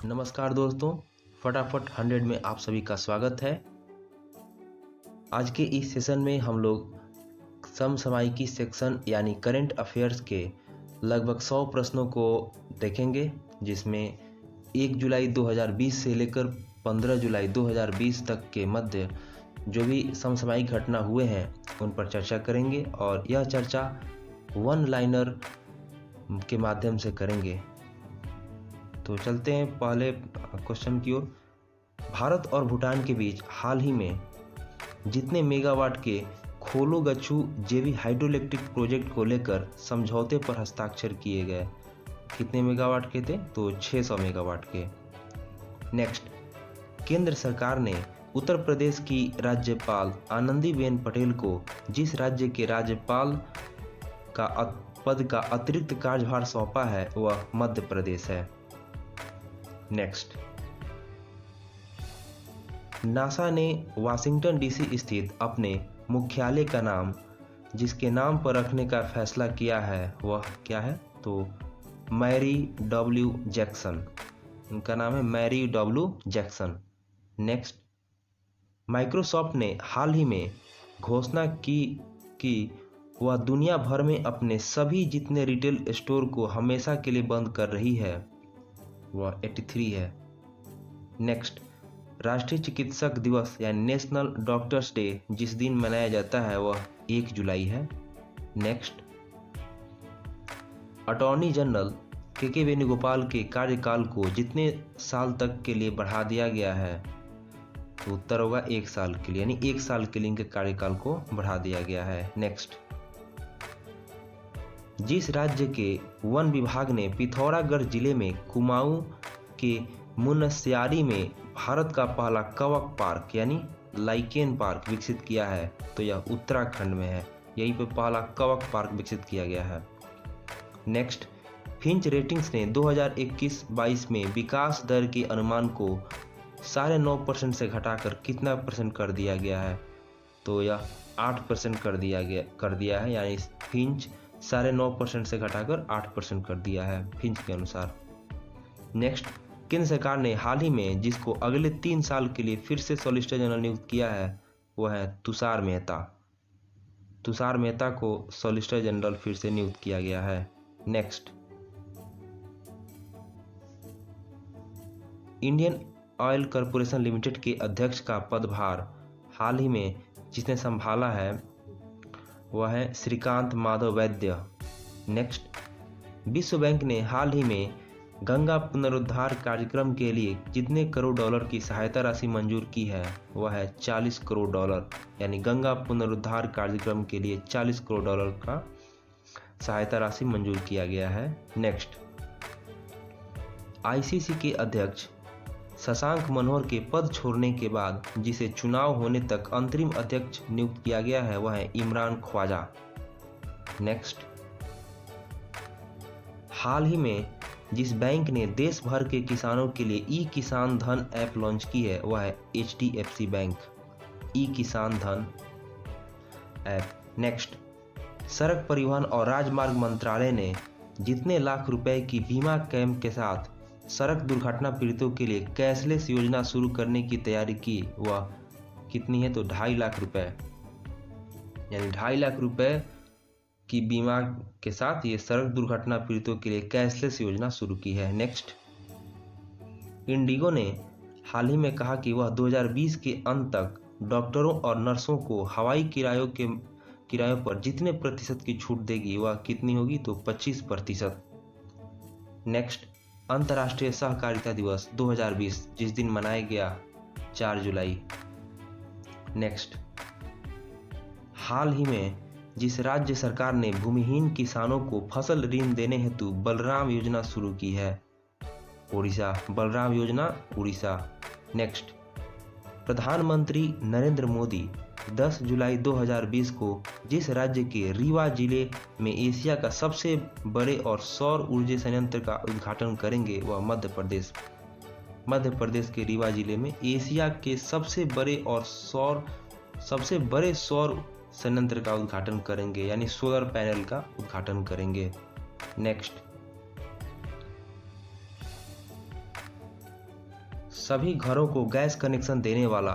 नमस्कार दोस्तों, फटाफट 100 में आप सभी का स्वागत है। आज के इस सेशन में हम लोग समसामयिकी सेक्शन यानी करंट अफेयर्स के लगभग 100 प्रश्नों को देखेंगे, जिसमें 1 जुलाई 2020 से लेकर 15 जुलाई 2020 तक के मध्य जो भी समसामयिक घटना हुए हैं उन पर चर्चा करेंगे और यह चर्चा वन लाइनर के माध्यम से करेंगे। तो चलते हैं पहले क्वेश्चन की ओर। भारत और भूटान के बीच हाल ही में जितने मेगावाट के खोलो गच्छू जेवी हाइड्रोइलेक्ट्रिक प्रोजेक्ट को लेकर समझौते पर हस्ताक्षर किए गए, कितने मेगावाट के थे? तो 600 मेगावाट के। नेक्स्ट, केंद्र सरकार ने उत्तर प्रदेश की राज्यपाल आनंदीबेन पटेल को जिस राज्य के राज्यपाल का पद का अतिरिक्त कार्यभार सौंपा है वह मध्य प्रदेश है। नेक्स्ट, नासा ने वाशिंगटन डीसी स्थित अपने मुख्यालय का नाम जिसके नाम पर रखने का फैसला किया है वह क्या है? तो मैरी डब्ल्यू जैक्सन, उनका नाम है Mary W Jackson. Next, Microsoft ने हाल ही में घोषणा की कि वह दुनिया भर में अपने सभी जितने रिटेल स्टोर को हमेशा के लिए बंद कर रही है, वह 83 है। नेक्स्ट, राष्ट्रीय चिकित्सक दिवस यानी नेशनल डॉक्टर्स डे जिस दिन मनाया जाता है वह 1 जुलाई है। नेक्स्ट, अटॉर्नी जनरल के वेणुगोपाल के कार्यकाल को जितने साल तक के लिए बढ़ा दिया गया है, तो उत्तर होगा 1 साल के लिए, यानी 1 साल के लिए इनके कार्यकाल को बढ़ा दिया गया है। नेक्स्ट, जिस राज्य के वन विभाग ने पिथौरागढ़ जिले में कुमाऊं के मुनस्यारी में भारत का पहला कवक पार्क यानी लाइकेन पार्क विकसित किया है, तो यह उत्तराखंड में है। यहीं पर पहला कवक पार्क विकसित किया गया है। नेक्स्ट, फिंच रेटिंग्स ने 2021-22 में विकास दर के अनुमान को 9.5% से घटाकर कितना % कर दिया गया है? तो यह 8% कर दिया है, यानी फिंच 9.5% से घटाकर 8% कर दिया है फिंच के अनुसार। नेक्स्ट, केंद्र सरकार ने हाल ही में जिसको अगले 3 साल के लिए फिर से सॉलिसिटर जनरल नियुक्त किया है वह है तुषार मेहता। तुषार मेहता को सॉलिसिटर जनरल फिर से नियुक्त किया गया है। Next, Indian oil corporation limited के अध्यक्ष का पदभार हाल ही में जिसने संभाला है वह है श्रीकांत माधव वैद्य। नेक्स्ट, विश्व बैंक ने हाल ही में गंगा पुनरुद्धार कार्यक्रम के लिए जितने करोड़ डॉलर की सहायता राशि मंजूर की है वह है 40 करोड़ डॉलर, यानी गंगा पुनरुद्धार कार्यक्रम के लिए 40 करोड़ डॉलर का सहायता राशि मंजूर किया गया है। नेक्स्ट, आईसीसी के अध्यक्ष शशांक मनोहर के पद छोड़ने के बाद जिसे चुनाव होने तक अंतरिम अध्यक्ष नियुक्त किया गया है वह है इमरान ख्वाजा। नेक्स्ट, हाल ही में जिस बैंक ने देश भर के किसानों के लिए ई किसान धन ऐप लॉन्च की है वह है HDFC बैंक, ई किसान धन ऐप। नेक्स्ट, सड़क परिवहन और राजमार्ग मंत्रालय ने जितने लाख रुपए की बीमा क्लेम के साथ सड़क दुर्घटना पीड़ितों के लिए कैशलेस योजना शुरू करने की तैयारी की वह कितनी है? तो 2.5 लाख रुपए, यानी 2.5 लाख रुपए की बीमा के साथ ये सड़क दुर्घटना पीड़ितों के लिए कैशलेस योजना शुरू की है। नेक्स्ट, इंडिगो ने हाल ही में कहा कि वह 2020 के अंत तक डॉक्टरों और नर्सों को हवाई किरायों पर जितने प्रतिशत की छूट देगी वह कितनी होगी? तो 25%। नेक्स्ट, अंतर्राष्ट्रीय सहकारिता दिवस 2020 जिस दिन मनाया गया 4 जुलाई। नेक्स्ट, हाल ही में जिस राज्य सरकार ने भूमिहीन किसानों को फसल ऋण देने हेतु बलराम योजना शुरू की है? उड़ीसा, बलराम योजना उड़ीसा। नेक्स्ट, प्रधानमंत्री नरेंद्र मोदी 10 जुलाई 2020 को जिस राज्य के रीवा जिले में एशिया का सबसे बड़े और सौर ऊर्जा संयंत्र का उद्घाटन करेंगे वह मध्य प्रदेश। मध्य प्रदेश के रीवा जिले में एशिया के सबसे बड़े सौर संयंत्र का उद्घाटन करेंगे, यानी सोलर पैनल का उद्घाटन करेंगे। नेक्स्ट, सभी घरों को गैस कनेक्शन देने वाला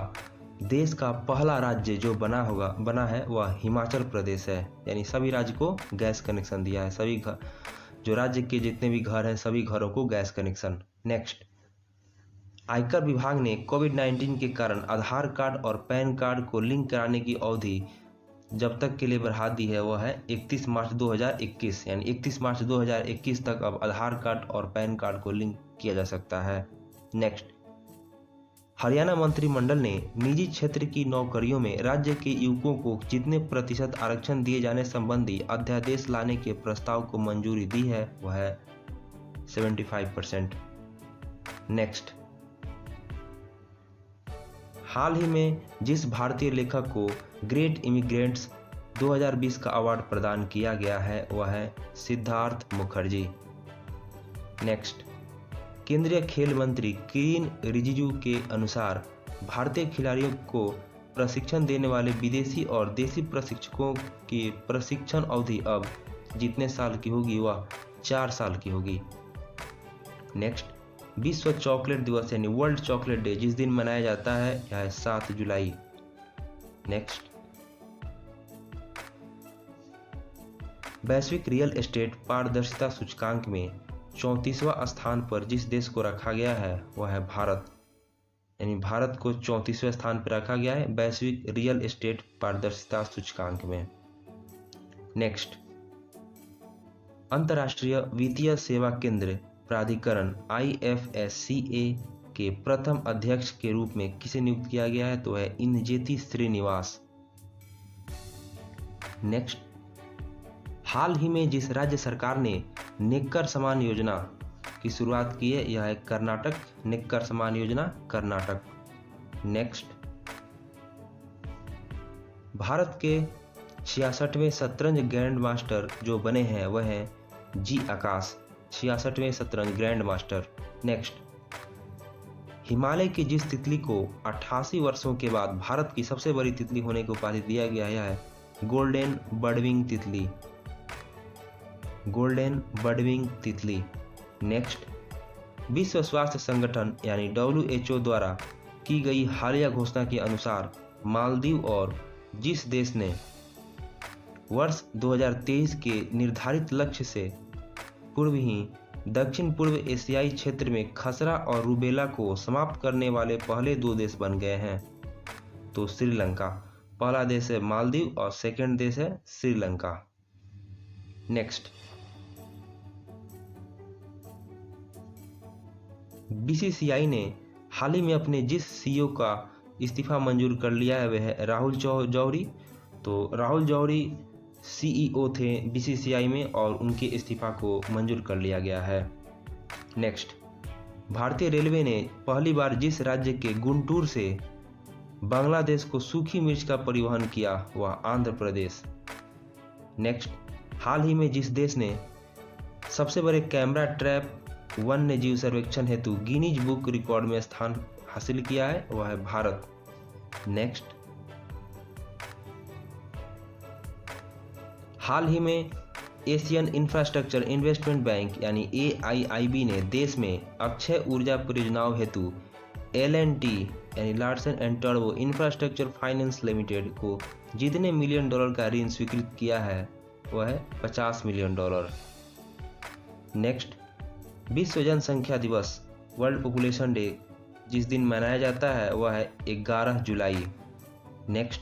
देश का पहला राज्य जो बना है वह हिमाचल प्रदेश है। यानी सभी राज्य को गैस कनेक्शन दिया है, सभी घर जो राज्य के जितने भी घर हैं सभी घरों को गैस कनेक्शन। नेक्स्ट, आयकर विभाग ने कोविड-19 के कारण आधार कार्ड और पैन कार्ड को लिंक कराने की अवधि जब तक के लिए बढ़ा दी है वह है 31 मार्च 2021। यानी 31 मार्च 2021 तक अब आधार कार्ड और पैन कार्ड को लिंक किया जा सकता है। नेक्स्ट, हरियाणा मंत्रिमंडल ने निजी क्षेत्र की नौकरियों में राज्य के युवकों को जितने प्रतिशत आरक्षण दिए जाने संबंधी अध्यादेश लाने के प्रस्ताव को मंजूरी दी है वह है 75%। नेक्स्ट, हाल ही में जिस भारतीय लेखक को ग्रेट इमिग्रेंट्स 2020 का अवार्ड प्रदान किया गया है वह है सिद्धार्थ मुखर्जी। नेक्स्ट, केंद्रीय खेल मंत्री किरेन रिजिजू के अनुसार भारतीय खिलाड़ियों को प्रशिक्षण देने वाले विदेशी और देसी प्रशिक्षकों की प्रशिक्षण अवधि अब जितने साल की होगी वह 4 साल की होगी। नेक्स्ट, विश्व चॉकलेट दिवस यानी वर्ल्ड चॉकलेट डे जिस दिन मनाया जाता है यह है 7 जुलाई। नेक्स्ट, वैश्विक रियल एस्टेट पारदर्शिता सूचकांक में 34वां स्थान पर जिस देश को रखा गया है वह है भारत। यानी भारत को 34वें स्थान पर रखा गया है वैश्विक रियल एस्टेट पारदर्शिता सूचकांक में। नेक्स्ट, अंतर्राष्ट्रीय वित्तीय सेवा केंद्र प्राधिकरण IFSCA के प्रथम अध्यक्ष के रूप में किसे नियुक्त किया गया है तो है इंजेति श्रीनिवास। नेक्स्ट, हाल ही में जिस राज्य सरकार ने नेक्कर समान योजना की शुरुआत की है यह है कर्नाटक। नेक्कर समान योजना कर्नाटक। नेक्स्ट, भारत के 66वें शतरंज ग्रैंड मास्टर जो बने हैं वह है जी आकाश। 66वें शतरंज ग्रैंड मास्टर। नेक्स्ट, हिमालय की जिस तितली को 88 वर्षों के बाद भारत की सबसे बड़ी तितली होने को उपाधि दिया गया है गोल्डन बर्डविंग तितली। गोल्डन बर्डविंग तितली। नेक्स्ट, विश्व स्वास्थ्य संगठन यानी WHO द्वारा की गई हालिया घोषणा के अनुसार मालदीव और जिस देश ने वर्ष 2023 के निर्धारित लक्ष्य से पूर्व ही दक्षिण पूर्व एशियाई क्षेत्र में खसरा और रूबेला को समाप्त करने वाले पहले 2 देश बन गए हैं तो श्रीलंका। पहला देश है मालदीव और सेकंड देश है श्रीलंका। नेक्स्ट, BCCI ने हाल ही में अपने जिस CEO का इस्तीफा मंजूर कर लिया है वह है राहुल जौहरी। तो राहुल जौहरी CEO थे BCCI में और उनके इस्तीफा को मंजूर कर लिया गया है। नेक्स्ट, भारतीय रेलवे ने पहली बार जिस राज्य के गुंटूर से बांग्लादेश को सूखी मिर्च का परिवहन किया वह आंध्र प्रदेश। नेक्स्ट, हाल ही में जिस देश ने सबसे बड़े कैमरा ट्रैप वन्य जीव सर्वेक्षण हेतु गिनीज बुक रिकॉर्ड में स्थान हासिल किया है वह है भारत। नेक्स्ट, हाल ही में एशियन इंफ्रास्ट्रक्चर इन्वेस्टमेंट बैंक यानी AIIB ने देश में अक्षय ऊर्जा परियोजनाओं हेतु L&T यानी Larsen and turbo infrastructure finance limited को जितने $1 मिलियन का ऋण स्वीकृत किया है वह है $50 मिलियन। नेक्स्ट, विश्व जनसंख्या दिवस वर्ल्ड पॉपुलेशन डे जिस दिन मनाया जाता है वह है 11 जुलाई। नेक्स्ट,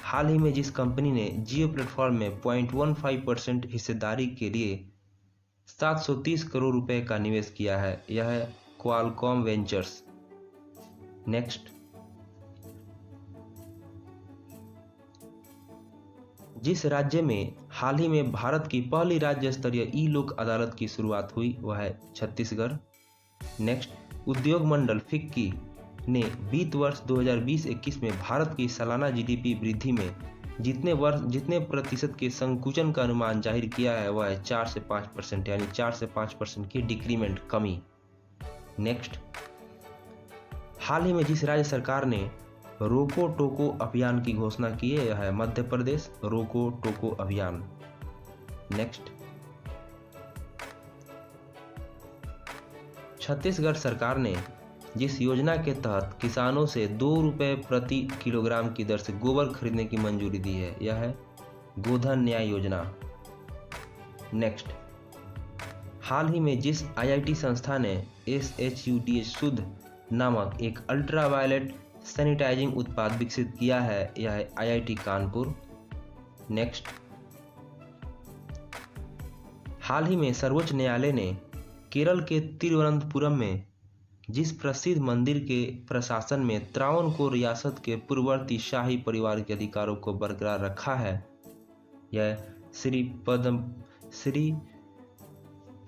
हाल ही में जिस कंपनी ने जियो प्लेटफॉर्म में 0.15% हिस्सेदारी के लिए 730 करोड़ रुपए का निवेश किया है यह है क्वालकॉम वेंचर्स। नेक्स्ट, जिस राज्य में हाल ही में भारत की पहली राज्य स्तरीय ई-लोक अदालत की शुरुआत हुई वह है छत्तीसगढ़। नेक्स्ट, उद्योग मंडल फिक्की ने वित्त वर्ष 2020-21 में भारत की सालाना GDP वृद्धि में जितने प्रतिशत के संकुचन का अनुमान जाहिर किया है वह है 4 से 5%। यानी 4 से 5% की डिक्रीमेंट कमी। नेक्स्ट, हाल ही में जिस राज्य सरकार ने रोको टोको अभियान की घोषणा की है यह है मध्य प्रदेश। रोको टोको अभियान। नेक्स्ट, छत्तीसगढ़ सरकार ने जिस योजना के तहत किसानों से 2 रुपये प्रति किलोग्राम की दर से गोबर खरीदने की मंजूरी दी है, यह है गोधन न्याय योजना। नेक्स्ट, हाल ही में जिस आईआईटी संस्था ने SHUDH शुद्ध नामक एक अल्ट्रावायलेट सैनिटाइजिंग उत्पाद विकसित किया है, यह है आईआईटी कानपुर। नेक्स्ट, हाल ही में सर्वोच्च न्यायालय ने केरल के तिरुवनंतपुरम में जिस प्रसिद्ध मंदिर के प्रशासन में त्रावणकोर रियासत के पूर्ववर्ती शाही परिवार के अधिकारों को बरकरार रखा है, यह श्री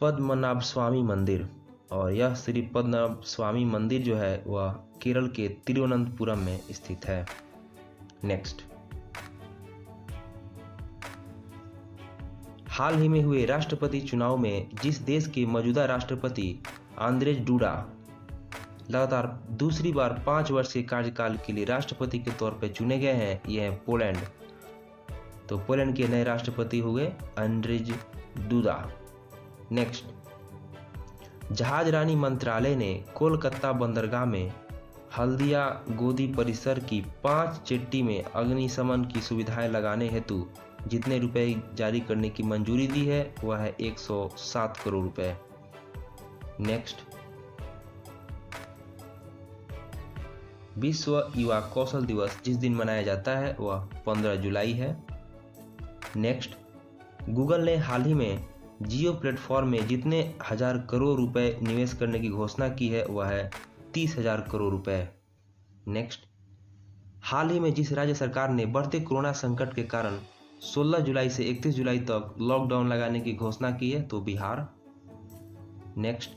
पद्मनाभ स्वामी मंदिर। और यह श्री पद्मनाभ स्वामी मंदिर जो है वह केरल के तिरुवनंतपुरम में स्थित है। नेक्स्ट, हाल ही में हुए राष्ट्रपति चुनाव में जिस देश के मौजूदा राष्ट्रपति आंद्रेज डूडा लगातार दूसरी बार 5 वर्ष के कार्यकाल के लिए राष्ट्रपति के तौर पर चुने गए हैं, यह है पोलैंड। तो पोलैंड के नए राष्ट्रपति हुए आंद्रेज डूडा। नेक्स्ट, जहाजरानी मंत्रालय ने कोलकाता बंदरगाह में हल्दिया गोदी परिसर की 5 जेट्टी में अग्निशमन की सुविधाएं लगाने हेतु जितने रुपए जारी करने की मंजूरी दी है वह है 107 करोड़ रुपए। नेक्स्ट, विश्व युवा कौशल दिवस जिस दिन मनाया जाता है वह 15 जुलाई है। नेक्स्ट, गूगल ने हाल ही में जियो प्लेटफॉर्म में जितने 1000 करोड़ रुपए निवेश करने की घोषणा की है वह है 30,000 करोड़ रुपए। नेक्स्ट, हाल ही में जिस राज्य सरकार ने बढ़ते कोरोना संकट के कारण 16 जुलाई से 31 जुलाई तक लॉकडाउन लगाने की घोषणा की है तो बिहार। नेक्स्ट,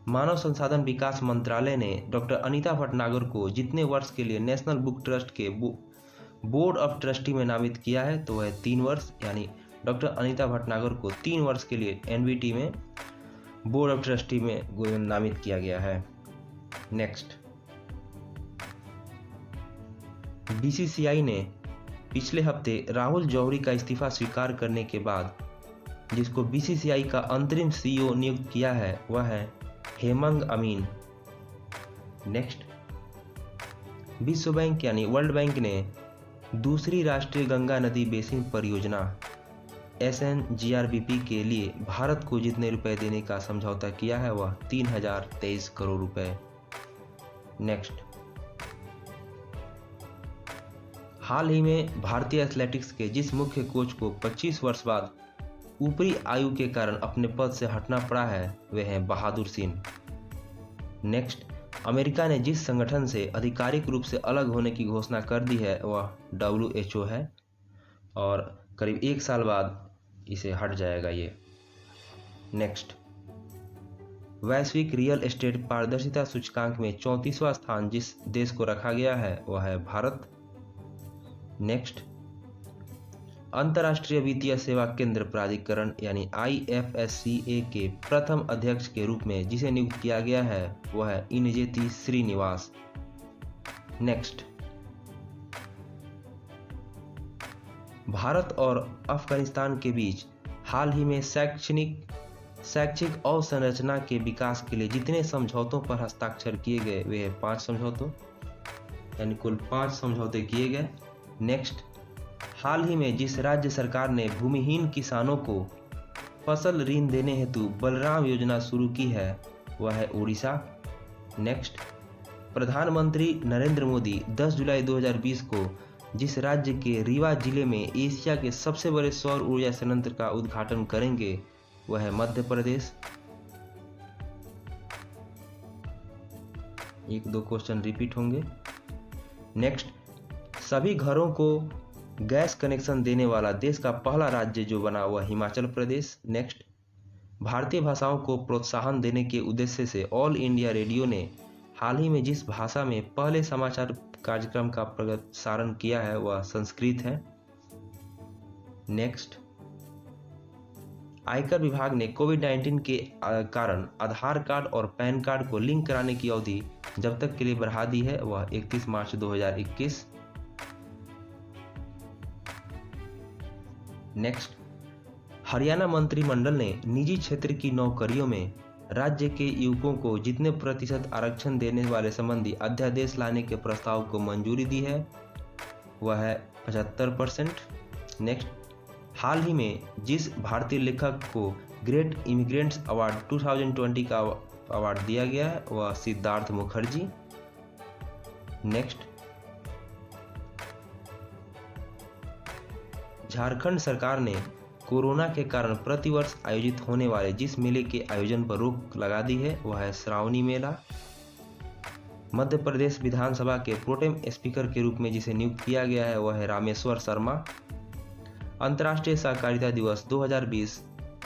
मानव संसाधन विकास मंत्रालय ने डॉक्टर अनीता भटनागर को जितने वर्ष के लिए नेशनल बुक ट्रस्ट के बोर्ड ऑफ ट्रस्टी में नामित किया है तो वह 3 वर्ष, यानी डॉक्टर अनीता भटनागर को 3 वर्ष के लिए एनबीटी में बोर्ड ऑफ ट्रस्टी में नामित किया गया है। नेक्स्ट, बीसीसीआई ने पिछले हफ्ते राहुल जौहरी का इस्तीफा स्वीकार करने के बाद जिसको बीसीसीआई का अंतरिम सीईओ नियुक्त किया है वह है हेमंग अमीन। नेक्स्ट, विश्व बैंक यानी वर्ल्ड बैंक ने दूसरी राष्ट्रीय गंगा नदी बेसिन परियोजना SNGRBP के लिए भारत को जितने रुपए देने का समझौता किया है वह 3023 करोड़ रुपए। नेक्स्ट, हाल ही में भारतीय एथलेटिक्स के जिस मुख्य कोच को 25 वर्ष बाद ऊपरी आयु के कारण अपने पद से हटना पड़ा है वे हैं बहादुर सिंह। नेक्स्ट, अमेरिका ने जिस संगठन से आधिकारिक रूप से अलग होने की घोषणा कर दी है वह WHO है और करीब 1 साल बाद इसे हट जाएगा ये। नेक्स्ट, वैश्विक रियल एस्टेट पारदर्शिता सूचकांक में 34वां स्थान जिस देश को रखा गया है वह है भारत। नेक्स्ट, अंतर्राष्ट्रीय वित्तीय सेवा केंद्र प्राधिकरण यानी IFSCA के प्रथम अध्यक्ष के रूप में जिसे नियुक्त किया गया है वह है इनजेती श्रीनिवास। नेक्स्ट, भारत और अफगानिस्तान के बीच हाल ही में शैक्षिक अवसंरचना के विकास के लिए जितने समझौतों पर हस्ताक्षर किए गए वे हैं 5 समझौतों, यानी कुल 5 समझौते किए गए। नेक्स्ट, हाल ही में जिस राज्य सरकार ने भूमिहीन किसानों को फसल ऋण देने हेतु बलराम योजना शुरू की है वह है उड़ीसा। नेक्स्ट, प्रधानमंत्री नरेंद्र मोदी 10 जुलाई 2020 को जिस राज्य के रीवा जिले में एशिया के सबसे बड़े सौर ऊर्जा संयंत्र का उद्घाटन करेंगे वह है मध्य प्रदेश। 1-2 क्वेश्चन रिपीट होंगे। नेक्स्ट, सभी घरों को गैस कनेक्शन देने वाला देश का पहला राज्य जो बना हुआ हिमाचल प्रदेश। नेक्स्ट, भारतीय भाषाओं को प्रोत्साहन देने के उद्देश्य से ऑल इंडिया रेडियो ने हाल ही में जिस भाषा में पहले समाचार कार्यक्रम का प्रसारण किया है वह संस्कृत है। नेक्स्ट, आयकर विभाग ने कोविड-19 के कारण आधार कार्ड और पैन कार्ड को लिंक कराने की अवधि जब तक के लिए बढ़ा दी है वह 31 मार्च 2021। नेक्स्ट, हरियाणा मंत्रिमंडल ने निजी क्षेत्र की नौकरियों में राज्य के युवकों को जितने प्रतिशत आरक्षण देने वाले संबंधी अध्यादेश लाने के प्रस्ताव को मंजूरी दी है वह है 75%। नेक्स्ट, हाल ही में जिस भारतीय लेखक को ग्रेट इमिग्रेंट्स अवार्ड 2020 का अवार्ड दिया गया है वह सिद्धार्थ मुखर्जी। नेक्स्ट, झारखंड सरकार ने कोरोना के कारण प्रतिवर्ष आयोजित होने वाले जिस मेले के आयोजन पर रोक लगा दी है वह है श्रावणी मेला। मध्य प्रदेश विधानसभा के प्रोटेम स्पीकर के रूप में जिसे नियुक्त किया गया है वह है रामेश्वर शर्मा। अंतर्राष्ट्रीय सहकारिता दिवस 2020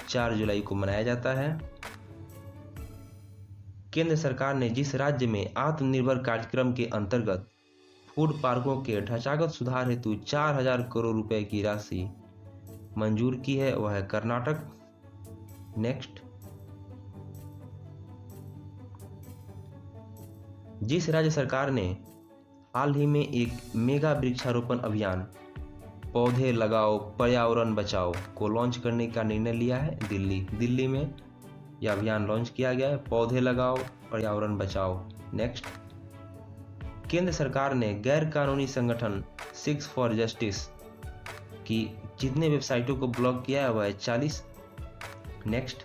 4 जुलाई को मनाया जाता है। केंद्र सरकार ने जिस राज्य में आत्मनिर्भर कार्यक्रम के अंतर्गत फूड पार्कों के ढांचागत सुधार हेतु 4000 करोड़ रुपए की राशि मंजूर की है वह है कर्नाटक। नेक्स्ट, जिस राज्य सरकार ने हाल ही में एक मेगा वृक्षारोपण अभियान पौधे लगाओ पर्यावरण बचाओ को लॉन्च करने का निर्णय लिया है दिल्ली में यह अभियान लॉन्च किया गया है, पौधे लगाओ पर्यावरण बचाओ। नेक्स्ट, केंद्र सरकार ने गैर कानूनी संगठन सिक्स फॉर जस्टिस की जितने वेबसाइटों को ब्लॉक किया है वह है 40। नेक्स्ट,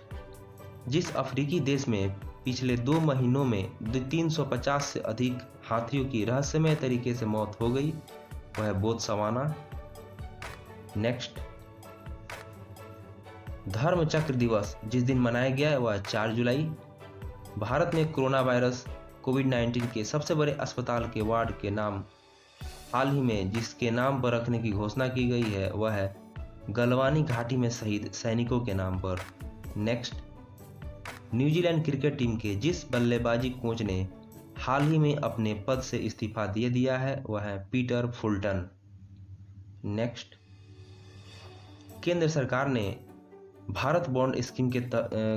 जिस अफ्रीकी देश में पिछले 2 महीनों में 350 से अधिक हाथियों की रहस्यमय तरीके से मौत हो गई वह है बोत्सवाना। नेक्स्ट, धर्म चक्र दिवस जिस दिन मनाया गया है वह 4 जुलाई। भारत में कोरोना वायरस कोविड-19 के सबसे बड़े अस्पताल के वार्ड के नाम हाल ही में जिसके नाम पर रखने की घोषणा की गई है वह है गलवानी घाटी में शहीद सैनिकों के नाम पर। नेक्स्ट, न्यूजीलैंड क्रिकेट टीम के जिस बल्लेबाजी कोच ने हाल ही में अपने पद से इस्तीफा दे दिया है वह है पीटर फुलटन। नेक्स्ट, केंद्र सरकार ने भारत बॉन्ड स्कीम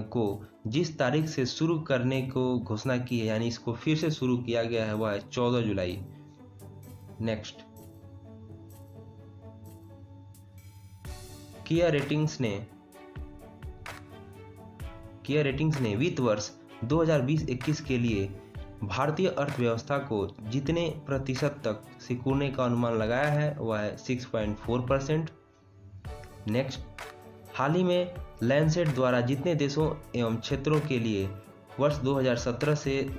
को जिस तारीख से शुरू करने को घोषणा की है यानी इसको फिर से शुरू किया गया है वह है 14 जुलाई। नेक्स्ट, किया रेटिंग्स ने वित्त वर्ष 2020-21 के लिए भारतीय अर्थव्यवस्था को जितने प्रतिशत तक सिकुड़ने का अनुमान लगाया है वह है 6.4%। नेक्स्ट, हाल ही में लैंडसेट द्वारा जितने देशों एवं क्षेत्रों के लिए वर्ष 2017 से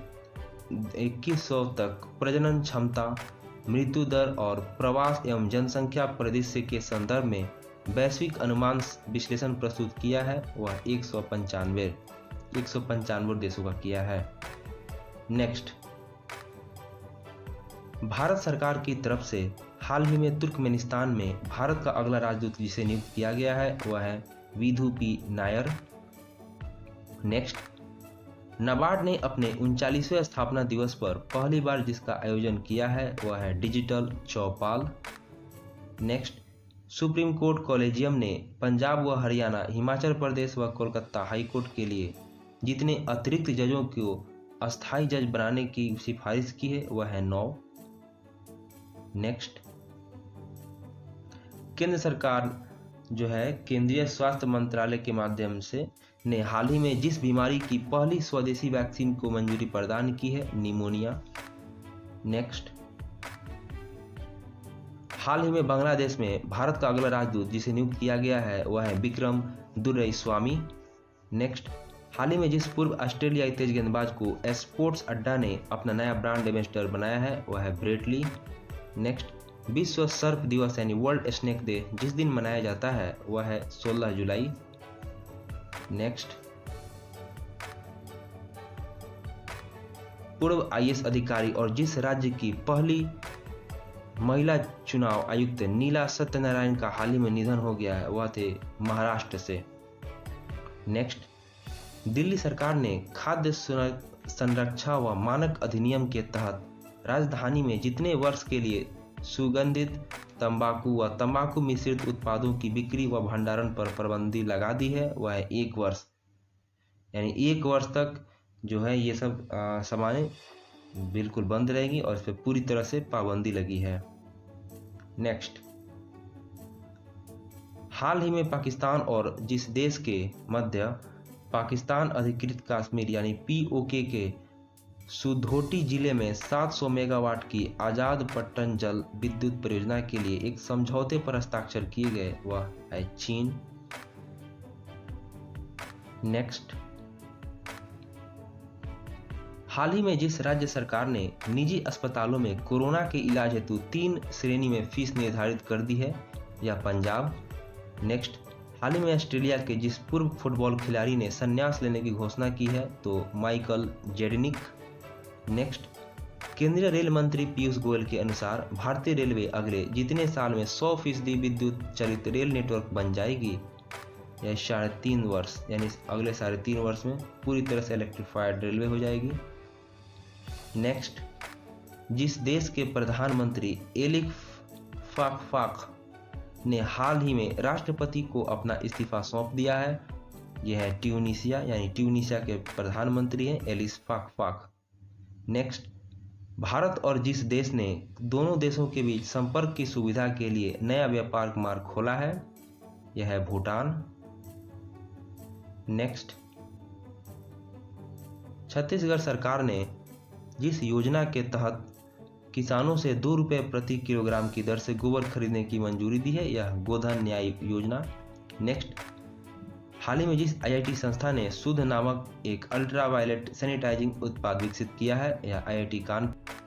2100 तक प्रजनन क्षमता, मृत्यु दर और प्रवास एवं जनसंख्या परिदृश्य के संदर्भ में वैश्विक अनुमान विश्लेषण प्रस्तुत किया है वह 195 देशों का किया है। नेक्स्ट, भारत सरकार की तरफ से हाल ही में तुर्कमेनिस्तान में भारत का अगला राजदूत जिसे नियुक्त किया गया है वह है विधु पी नायर। नेक्स्ट, नाबार्ड ने अपने 39वें स्थापना दिवस पर पहली बार जिसका आयोजन किया है वह है डिजिटल चौपाल। नेक्स्ट, सुप्रीम कोर्ट कॉलेजियम ने पंजाब व हरियाणा, हिमाचल प्रदेश व कोलकाता हाईकोर्ट के लिए जितने अतिरिक्त जजों को अस्थायी जज बनाने की सिफारिश की है वह है 9। नेक्स्ट, केंद्र सरकार जो है केंद्रीय स्वास्थ्य मंत्रालय के माध्यम से ने हाल ही में जिस बीमारी की पहली स्वदेशी वैक्सीन को मंजूरी प्रदान की है निमोनिया। नेक्स्ट, हाल ही में बांग्लादेश में भारत का अगला राजदूत जिसे नियुक्त किया गया है वह है विक्रम दुरईस्वामी। नेक्स्ट, हाल ही में जिस पूर्व ऑस्ट्रेलियाई तेज गेंदबाज को स्पोर्ट्स अड्डा ने अपना नया ब्रांड एम्बेसडर बनाया है वह है ब्रेट ली। नेक्स्ट, विश्व सर्प दिवस यानी वर्ल्ड स्नेक डे जिस दिन मनाया जाता है वह है 16 जुलाई। नेक्स्ट, पूर्व आईएएस अधिकारी और जिस राज्य की पहली महिला चुनाव आयुक्त नीला सत्यनारायण का हाल ही में निधन हो गया है वह थे महाराष्ट्र से। नेक्स्ट, दिल्ली सरकार ने खाद्य संरक्षा व मानक अधिनियम के तहत राजधानी में जितने वर्ष के लिए सुगंधित तंबाकू व तंबाकू मिश्रित उत्पादों की बिक्री व भंडारण पर पाबंदी लगा दी है वह है 1 वर्ष, यानी 1 वर्ष तक जो है ये सब सामानें बिल्कुल बंद रहेगी और इस पर पूरी तरह से पाबंदी लगी है। नेक्स्ट, हाल ही में पाकिस्तान और जिस देश के मध्य पाकिस्तान अधिकृत कश्मीर यानी पीओके के सुधोटी जिले में 700 मेगावाट की आजाद पट्टन जल विद्युत परियोजना के लिए एक समझौते पर हस्ताक्षर किए गए, वह है चीन। नेक्स्ट, हाल ही में जिस राज्य सरकार ने निजी अस्पतालों में कोरोना के इलाज हेतु 3 श्रेणी में फीस निर्धारित कर दी है, यह पंजाब। नेक्स्ट, हाल ही में ऑस्ट्रेलिया के जिस पूर्व फुटबॉल खिलाड़ी ने संन्यास लेने की घोषणा की है, तो माइकल जेडनिक। नेक्स्ट, केंद्रीय रेल मंत्री पीयूष गोयल के अनुसार भारतीय रेलवे अगले जितने साल में 100% विद्युत चालित रेल नेटवर्क बन जाएगी, यह 3.5 वर्ष यानी अगले 3.5 वर्ष में पूरी तरह से इलेक्ट्रिफाइड रेलवे हो जाएगी। नेक्स्ट, जिस देश के प्रधानमंत्री एलिक फाकफाक ने हाल ही में राष्ट्रपति को अपना इस्तीफा सौंप दिया है, यह है ट्यूनीशिया, यानी ट्यूनीशिया के प्रधानमंत्री हैं एलिस फाकफाक। नेक्स्ट, भारत और जिस देश ने दोनों देशों के बीच संपर्क की सुविधा के लिए नया व्यापार मार्ग खोला है, यह है भूटान। नेक्स्ट, छत्तीसगढ़ सरकार ने जिस योजना के तहत किसानों से 2 रुपये प्रति किलोग्राम की दर से गोबर खरीदने की मंजूरी दी है, यह गोधन न्याय योजना। नेक्स्ट, हाल ही में जिस आईआईटी संस्था ने शुद्ध नामक एक अल्ट्रावायलेट सैनिटाइजिंग उत्पाद विकसित किया है, यह आईआईटी कानपुर।